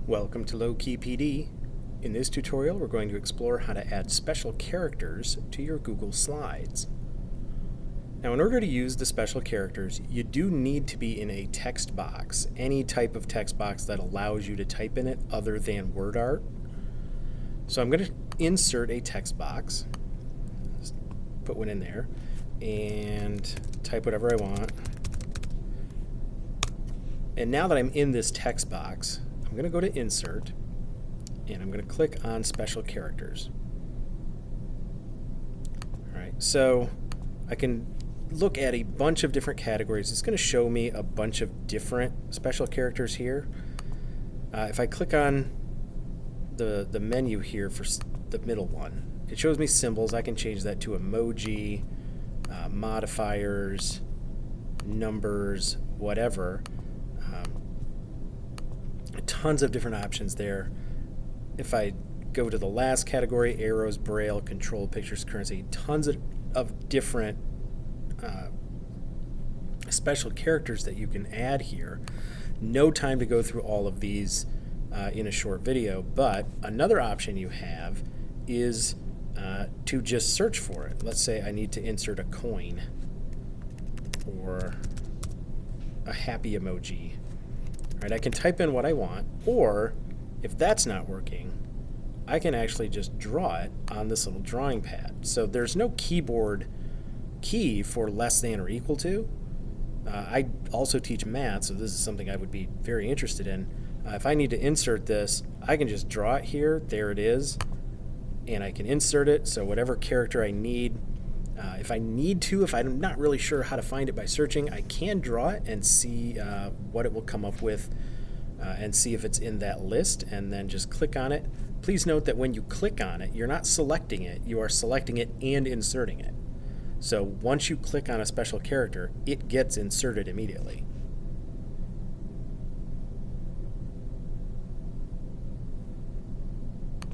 Welcome to Low Key PD. In this tutorial, we're going to explore how to add special characters to your Google Slides. Now, in order to use the special characters, you do need to be in a text box, any type of text box that allows you to type in it other than word art. So I'm going to insert a text box, just put one in there, and type whatever I want. And now that I'm in this text box, I'm going to go to Insert, and I'm going to click on Special Characters. Alright, so I can look at a bunch of different categories. It's going to show me a bunch of different special characters here. If I click on the menu here for the middle one, it shows me symbols. I can change that to emoji, modifiers, numbers, whatever. Tons of different options there. If I go to the last category, arrows, braille, control, pictures, currency, tons of different special characters that you can add here. No time to go through all of these in a short video, but another option you have is to just search for it. Let's say I need to insert a coin or a happy emoji. Right, I can type in what I want, or if that's not working, I can actually just draw it on this little drawing pad. So there's no keyboard key for less than or equal to. I also teach math, so this is something I would be very interested in. If I need to insert this, I can just draw it here. There it is. And I can insert it, so whatever character I need. If I need to, if I'm not really sure how to find it by searching, I can draw it and see what it will come up with and see if it's in that list, and then just click on it. Please note that when you click on it, you're not selecting it, you are selecting it and inserting it. So once you click on a special character, it gets inserted immediately.